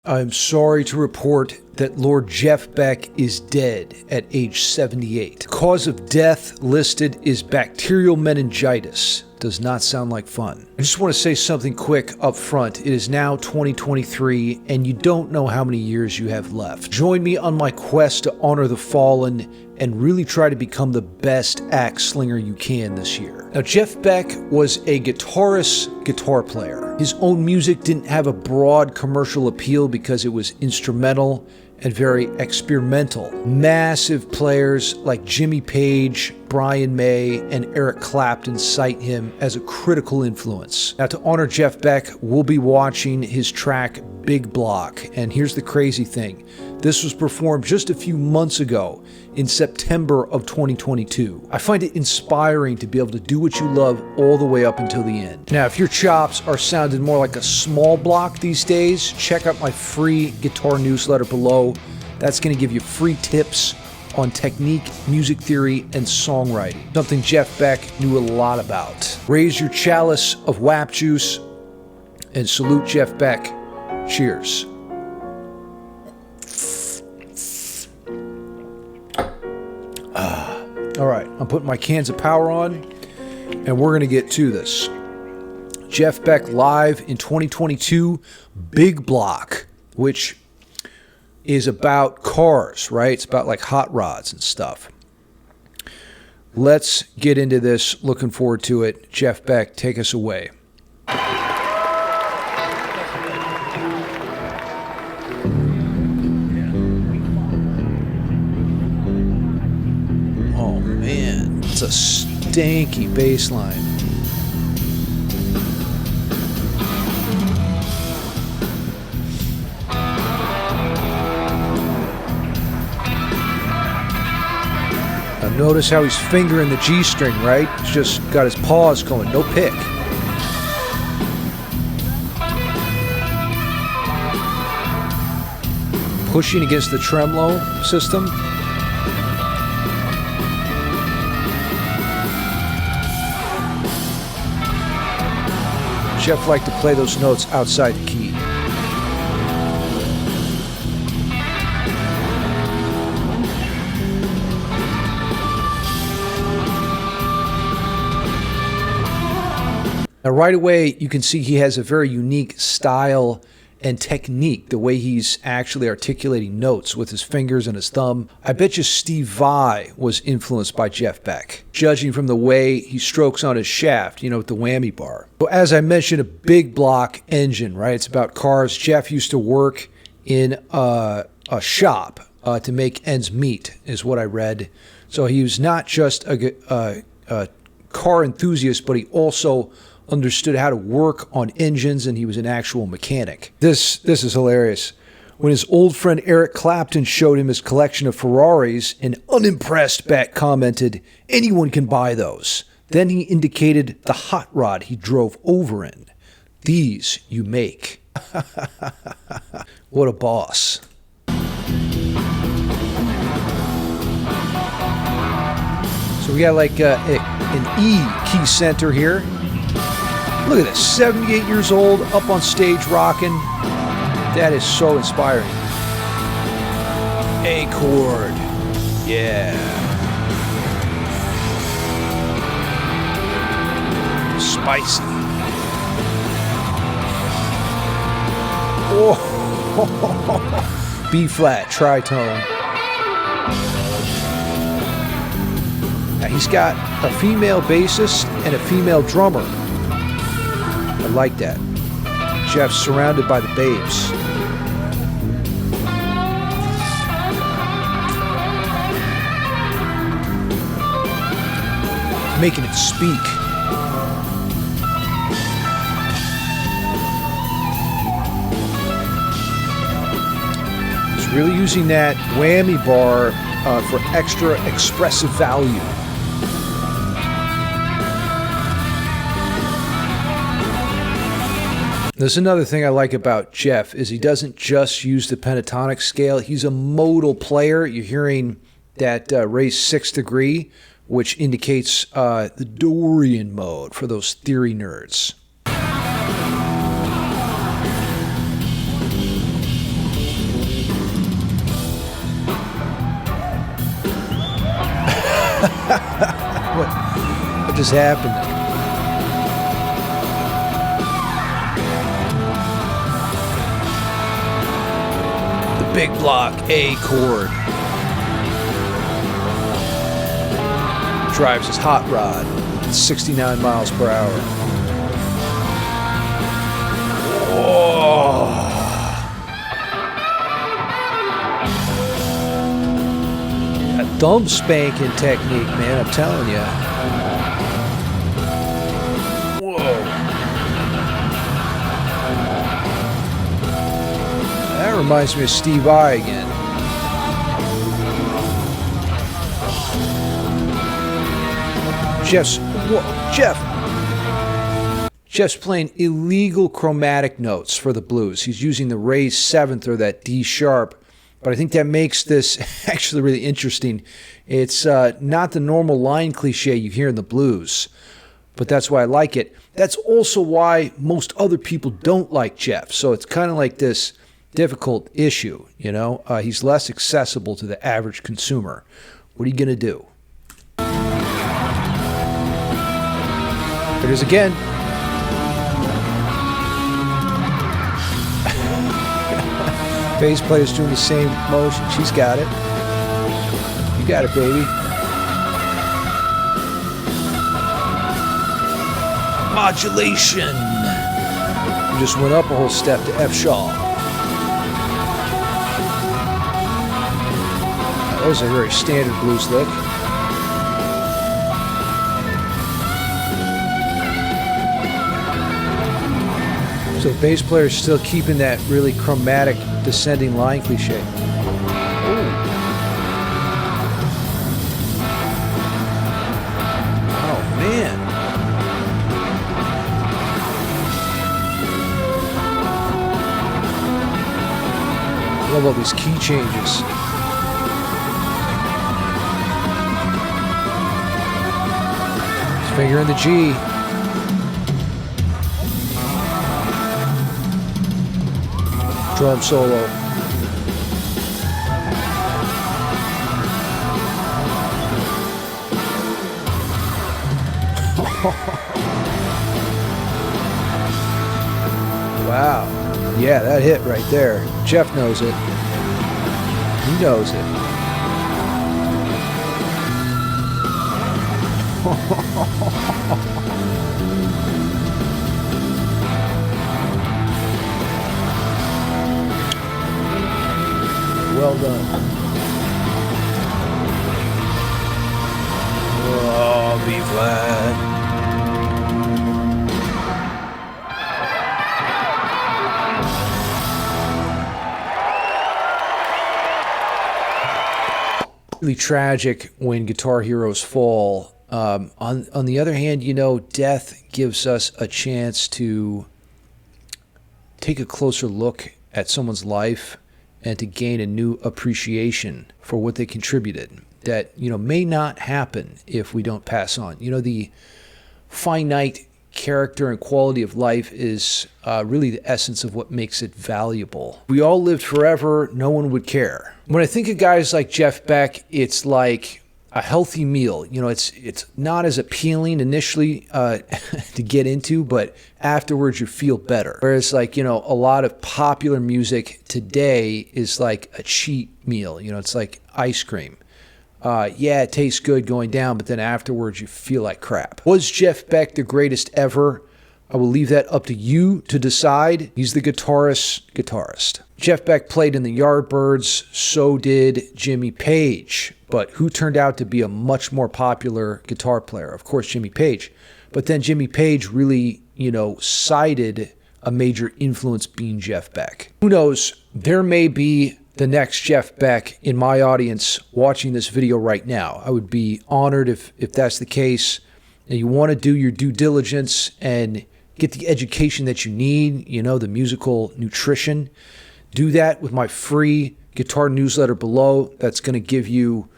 I'm sorry to report that Lord Jeff Beck is dead at age 78. Cause of death listed is bacterial meningitis. Does not sound like fun. I just want to say something quick up front. It is now 2023 and you don't know how many years you have left. Join me on my quest to honor the fallen and really try to become the best axe slinger you can this year. Now, Jeff Beck was a guitarist, guitar player. His own music didn't have a broad commercial appeal because it was instrumental and very experimental. Massive players like Jimmy Page, Brian May, and Eric Clapton cite him as a critical influence. Now, to honor Jeff Beck, we'll be watching his track Big Bloc. And here's the crazy thing. This was performed just a few months ago in September of 2022. I find it inspiring to be able to do what you love all the way up until the end. Now, if your chops are sounding more like a small block these days, check out my free guitar newsletter below. That's going to give you free tips on technique, music theory, and songwriting. Something Jeff Beck knew a lot about. Raise your chalice of WAP juice and salute Jeff Beck. Cheers. All right, I'm putting my cans of power on, and we're going to get to this. Jeff Beck live in 2022, Big Bloc, which is about cars, right? It's about like hot rods and stuff. Let's get into this. Looking forward to it. Jeff Beck, take us away. It's a stanky bass line. Now notice how he's fingering the G string, right? He's just got his paws going, no pick. Pushing against the tremolo system. Jeff liked to play those notes outside the key. Now, right away, you can see he has a very unique style and technique, the way he's actually articulating notes with his fingers and his thumb. I bet you Steve Vai was influenced by Jeff Beck, judging from the way he strokes on his shaft, with the whammy bar. So as I mentioned, a Big Bloc engine, right? It's about cars. Jeff used to work in a shop to make ends meet, is what I read. So he was not just a car enthusiast, but he also understood how to work on engines, and he was an actual mechanic. This is hilarious. When his old friend Eric Clapton showed him his collection of Ferraris, an unimpressed Beck commented, "Anyone can buy those." Then he indicated the hot rod he drove over in. "These you make." What a boss. So we got like an E key center here. Look at this, 78 years old, up on stage rocking. That is so inspiring. A chord. Yeah. Spicy. Oh. B flat, tritone. Now he's got a female bassist and a female drummer. I like that. Jeff's surrounded by the babes. Making it speak. He's really using that whammy bar for extra expressive value. There's another thing I like about Jeff is he doesn't just use the pentatonic scale. He's a modal player. You're hearing that raised 6th degree, which indicates the Dorian mode for those theory nerds. is happening? The big block A chord. Drives his hot rod at 69 miles per hour. Whoa. Thumb spanking technique, man, I'm telling you. Whoa. That reminds me of Steve Vai again. Jeff's playing illegal chromatic notes for the blues. He's using the raised seventh or that D sharp. But I think that makes this actually really interesting. It's not the normal line cliche you hear in the blues, but that's why I like it. That's also why most other people don't like Jeff. So it's kind of like this difficult issue, you know? He's less accessible to the average consumer. What are you going to do? There it is again. Bass player's doing the same motion. She's got it. You got it, baby. Modulation. You just went up a whole step to F sharp. That was a very standard blues lick. So the bass player is still keeping that really chromatic descending line cliche. Ooh. Oh, man. I love all these key changes. His finger in the G. Drum solo. Wow. Yeah, that hit right there. Jeff knows it. He knows it. Well done. Oh, B flat. Really tragic when guitar heroes fall. On the other hand, you know, death gives us a chance to take a closer look at someone's life and to gain a new appreciation for what they contributed that, you know, may not happen if we don't pass on. You know, the finite character and quality of life is really the essence of what makes it valuable. If we all lived forever, no one would care. When I think of guys like Jeff Beck, it's like a healthy meal. You know, it's not as appealing initially to get into, but afterwards you feel better. Whereas, like, you know, a lot of popular music today is like a cheat meal. You know, it's like ice cream. Yeah, it tastes good going down, but then afterwards you feel like crap. Was Jeff Beck the greatest ever? I will leave that up to you to decide. He's the guitarist. Jeff Beck played in the Yardbirds, so did Jimmy Page. But who turned out to be a much more popular guitar player? Of course, Jimmy Page. But then Jimmy Page really, you know, cited a major influence being Jeff Beck. Who knows? There may be the next Jeff Beck in my audience watching this video right now. I would be honored if that's the case. Now, you want to do your due diligence and get the education that you need, you know, the musical nutrition. Do that with my free guitar newsletter below. That's going to give you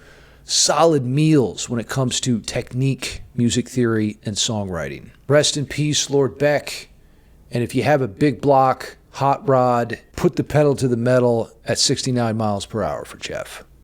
solid meals when it comes to technique, music theory, and songwriting. Rest in peace, Lord Beck. And if you have a big block, hot rod, put the pedal to the metal at 69 miles per hour for Jeff.